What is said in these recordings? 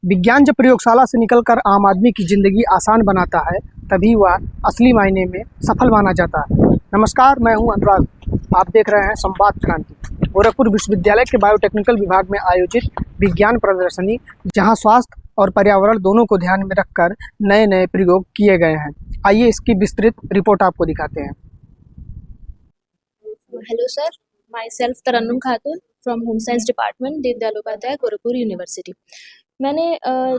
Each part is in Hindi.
विज्ञान जब प्रयोगशाला से निकलकर आम आदमी की ज़िंदगी आसान बनाता है, तभी वह असली मायने में सफल माना जाता है। नमस्कार, मैं हूं अनुराग। आप देख रहे हैं संवाद क्रांति। गोरखपुर विश्वविद्यालय के बायोटेक्निकल विभाग में आयोजित विज्ञान प्रदर्शनी, जहां स्वास्थ्य और पर्यावरण दोनों को ध्यान में रखकर नए नए प्रयोग किए गए हैं। आइए इसकी विस्तृत रिपोर्ट आपको दिखाते हैं। Hello sir, myself Tarannum Khatoon from home science department, Deendayal Upadhyay, Gorakhpur university. मैंने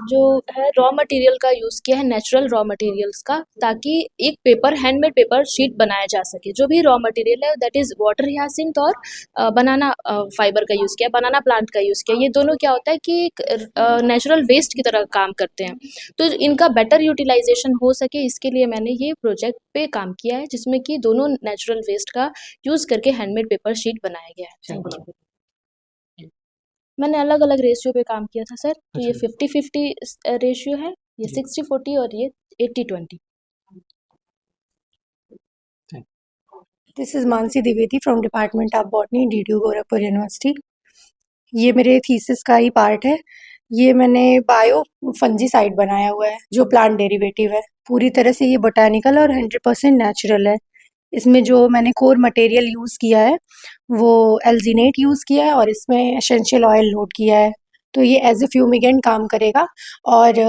जो है रॉ मटेरियल का यूज़ किया है, नेचुरल रॉ मटेरियल्स का, ताकि एक पेपर हैंडमेड पेपर शीट बनाया जा सके। जो भी रॉ मटेरियल है दैट इज़ वाटर हियासिंथ और बनाना फाइबर का यूज़ किया, बनाना प्लांट का यूज़ किया। ये दोनों क्या होता है कि एक नेचुरल वेस्ट की तरह काम करते हैं, तो इनका बेटर यूटिलाइजेशन हो सके, इसके लिए मैंने ये प्रोजेक्ट पे काम किया है, जिसमें कि दोनों नेचुरल वेस्ट का यूज़ करके हैंडमेड पेपर शीट बनाया गया है। Thank you. मैंने अलग अलग रेशियो पे काम किया था सर। तो ये 50-50 रेशियो है, ये 60-40 और ये 80-20। This is Mansi Dwivedi from department of botany, DTU Gorakhpur university. ये मेरे थीसिस का ही पार्ट है। ये मैंने बायो फंजीसाइड बनाया हुआ है जो प्लांट डेरिवेटिव है। पूरी तरह से ये बोटानिकल और 100% नेचुरल है। इसमें जो मैंने कोर मटेरियल यूज़ किया है वो एल्जीनेट यूज़ किया है और इसमें एसेंशियल ऑयल लोड किया है। तो ये एज ए फ्यूमिगेंट काम करेगा। और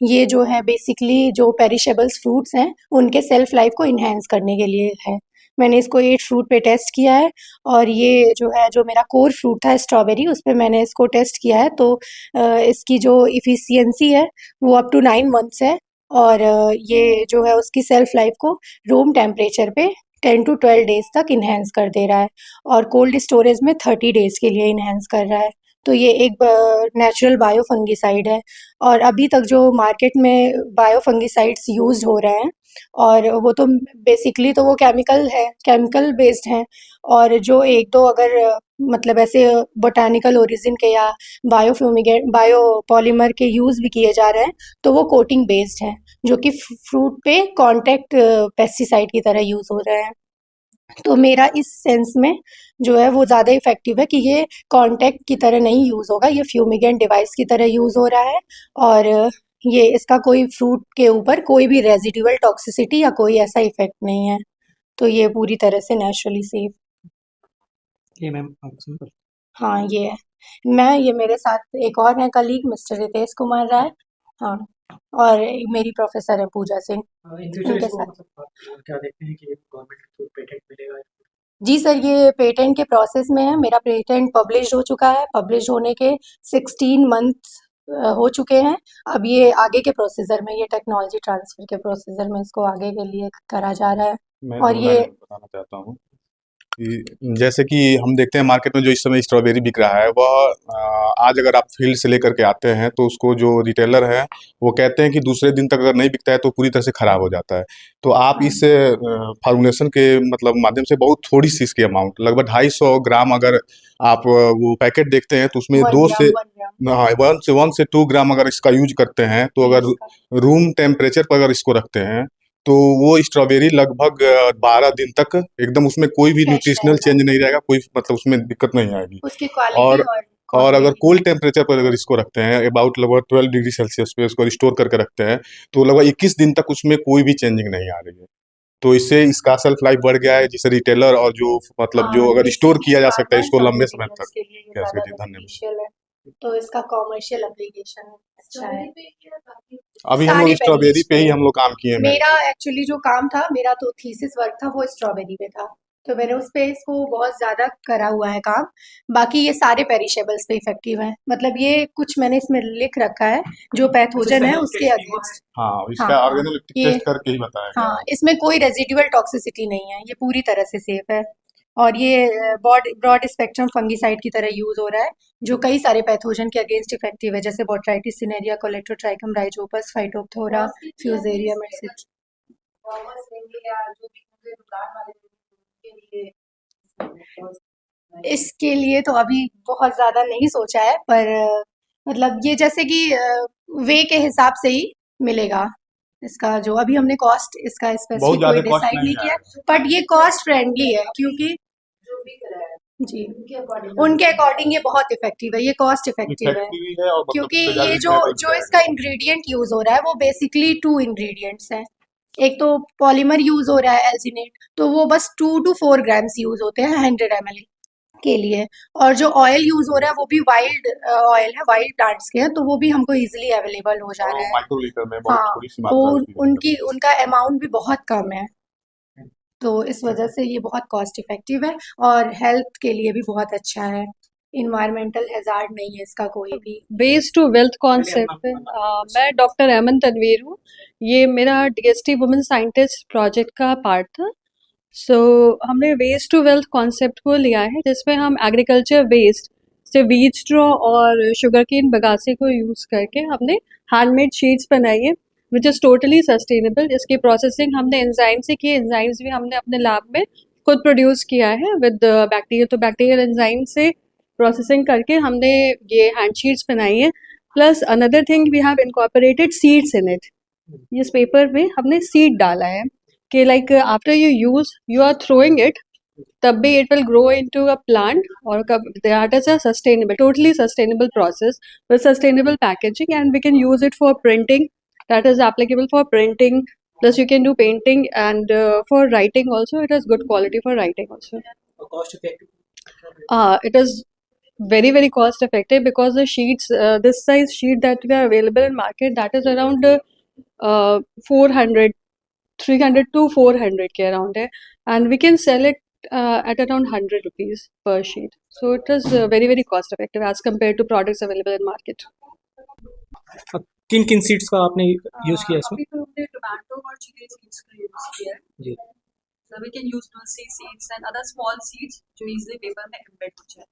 ये जो है बेसिकली जो पेरिशेबल्स फ्रूट्स हैं उनके सेल्फ लाइफ को इन्हेंस करने के लिए है। मैंने इसको 8 फ्रूट पे टेस्ट किया है और ये जो है जो मेरा कोर फ्रूट था स्ट्रॉबेरी, उस पे मैंने इसको टेस्ट किया है। तो इसकी जो इफ़िशियंसी है वो अप टू 9 मंथ्स है। और ये जो है उसकी सेल्फ लाइफ को रूम टेम्परेचर पे 10 to 12 डेज तक इन्हेंस कर दे रहा है और कोल्ड स्टोरेज में 30 डेज के लिए इन्हेंस कर रहा है। तो ये एक नेचुरल बायो फंगिसाइड है। और अभी तक जो मार्केट में बायो फंगिसाइड्स यूज हो रहे हैं और वो तो बेसिकली तो वो केमिकल बेस्ड हैं। और जो एक दो अगर मतलब ऐसे बोटानिकल ओरिजिन के या बायोफ्यूमिगेंट बायोपॉलीमर के यूज़ भी किए जा रहे हैं तो वो कोटिंग बेस्ड हैं, जो कि फ्रूट पे कॉन्टैक्ट पेस्टिसाइड की तरह यूज़ हो रहे हैं। तो मेरा इस सेंस में जो है वो ज़्यादा इफेक्टिव है कि ये कॉन्टैक्ट की तरह नहीं यूज़ होगा, ये फ्यूमिगेंट डिवाइस की तरह यूज़ हो रहा है। और ये इसका कोई फ्रूट के ऊपर कोई भी रेजिडुअल टॉक्सिसिटी या कोई ऐसा इफेक्ट नहीं है। तो ये पूरी तरह से नेचुरली सेफ। ये मैम हाँ, ये है। ये मेरे साथ एक और है कलीग, मिस्टर रितेश कुमार राय। हाँ, और मेरी प्रोफेसर है पूजा सिंह। उनके साथ क्या देखते हैं कि गवर्नमेंट पेटेंट मिलेगा? जी सर, ये पेटेंट के प्रोसेस में है। मेरा पेटेंट पब्लिश हो चुका है। पब्लिश होने के 16 मंथ हो चुके हैं। अब ये आगे के प्रोसीजर में, ये टेक्नोलॉजी ट्रांसफर के प्रोसीजर में इसको आगे के लिए करा जा रहा है। मैं और ये बताना चाहता हूँ कि जैसे कि हम देखते हैं मार्केट में जो इस समय स्ट्रॉबेरी बिक रहा है वह आज अगर आप फील्ड से लेकर के आते हैं तो उसको जो रिटेलर है वो कहते हैं कि दूसरे दिन तक अगर नहीं बिकता है तो पूरी तरह से खराब हो जाता है। तो आप इस फार्मुलेशन के मतलब माध्यम से बहुत थोड़ी सी इसकी अमाउंट लगभग 250 ग्राम अगर आप वो पैकेट देखते हैं तो उसमें 1 से 2 ग्राम अगर इसका यूज करते हैं तो अगर रूम टेम्परेचर पर अगर इसको रखते हैं तो वो स्ट्रॉबेरी लगभग 12 दिन तक एकदम उसमें कोई भी न्यूट्रिशनल चेंज नहीं रहेगा, कोई मतलब उसमें दिक्कत नहीं आएगी। उसकी और क्वालिटी और अगर कोल्ड टेम्परेचर पर अगर इसको रखते हैं अबाउट लगभग 12 डिग्री सेल्सियस पे इसको स्टोर करके रखते हैं तो लगभग 21 दिन तक उसमें कोई भी चेंजिंग नहीं आ रही है। तो इससे इसका सेल्फ लाइफ बढ़ गया है, जिसे रिटेलर और जो मतलब जो अगर स्टोर किया जा सकता है इसको लंबे समय तक। कैसे जी, धन्यवाद। तो इसका कॉमर्शियल एप्लीकेशन अच्छा है। अभी हम लोग स्ट्रॉबेरी पे ही हम लोग काम किए हैं। मेरा एक्चुअली जो काम था, मेरा तो थीसिस वर्क था वो स्ट्रॉबेरी पे था, तो मैंने उस पे इसको बहुत ज्यादा करा हुआ है काम। बाकी ये सारे पेरिशेबल्स पे इफेक्टिव है। मतलब ये कुछ मैंने इसमें लिख रखा है जो पैथोजन है उसके अगेंस्ट। हाँ, इसका ऑर्गेनोलिप्टिक टेस्ट करके ही बताया गया हाँ, है। इसमें कोई रेजिडुअल टॉक्सिसिटी नहीं है, ये पूरी तरह से सेफ है। और ये ब्रॉड स्पेक्ट्रम फंगिसाइड की तरह यूज हो रहा है जो कई सारे पैथोजन के अगेंस्ट इफेक्टिव है, जैसे Botrytis cinerea, Colletotrichum Rhizopus, Phytophthora, Fusarium etcetera. इसके लिए तो अभी बहुत ज्यादा नहीं सोचा है, पर मतलब ये जैसे कि वे के हिसाब से ही मिलेगा। इसका जो अभी हमने कॉस्ट इसका बहुत स्पेसिफिक ज्यादा कोई कॉस्ट डिसाइड नहीं नहीं किया, आएगा। बट ये कॉस्ट फ्रेंडली है क्योंकि जी, उनके अकॉर्डिंग ये बहुत इफेक्टिव है, ये कॉस्ट इफेक्टिव है, इफेक्टिव भी है और मतलब क्योंकि उससे ज़्यादा ये भी जो है तो जो इसका इंग्रेडिएंट यूज हो रहा है वो बेसिकली 2 इंग्रेडिएंट्स हैं। एक तो पॉलीमर यूज हो रहा है एल्सिनेट, तो वो बस 2 to 4 ग्राम्स यूज होते हैं 100 ml के लिए, और जो ऑयल यूज हो रहा है वो भी वाइल्ड ऑयल है, वाइल्ड प्लांट्स के हैं, तो वो भी हमको इजीली अवेलेबल हो जा और रहा है। माइक्रो लीटर में बहुत हाँ, थोड़ी सी मात्रा और उसकी मतलब उनकी उनका अमाउंट भी बहुत कम है, तो इस वजह से ये बहुत कॉस्ट इफेक्टिव है और हेल्थ के लिए भी बहुत अच्छा है। इन्वायरमेंटल हैजार्ड नहीं है इसका कोई भी। वेस्ट टू वेल्थ कॉन्सेप्ट पे मैं डॉक्टर अमन तनवीर हूँ। ये मेरा डीएसटी वुमेन साइंटिस्ट प्रोजेक्ट का पार्ट था। हमने वेस्ट टू वेल्थ कॉन्सेप्ट को लिया है, जिसमें हम एग्रीकल्चर वेस्ट से वीट स्ट्रॉ और शुगर केन बगासे को यूज़ करके हमने हैंडमेड शीट्स बनाई है, विच इज़ टोटली सस्टेनेबल। इसकी प्रोसेसिंग हमने एंजाइम से की, एंजाइम्स भी हमने अपने लैब में खुद प्रोड्यूस किया है विद बैक्टीरिया। तो बैक्टीरियल एंजाइम से प्रोसेसिंग करके हमने ये हैंड शीट्स बनाई है। Plus another thing, we have incorporated seeds in it. इस पेपर में हमने सीड डाला है कि like after you use you are throwing it, तब भी it will grow into a plant, और that is a sustainable, totally sustainable process with sustainable packaging, and we can use it for printing. That is applicable for printing, plus you can do painting, and for writing also it is good quality for writing also. cost effective. It is very very cost effective, because the sheets, this size sheet that we are available in market, that is around 400 300 to 400 के around है, and we can sell it at around 100 rupees per sheet. So it is very very cost effective as compared to products available in market. किन किन सीड्स का आपने यूज़ किया इसमें? अभी तो हमने टोमेटो और चिली सीड्स का यूज किया है। जी। So we can use tulsi seeds and other small seeds जो easily पेपर में एम्बेड हो जाए।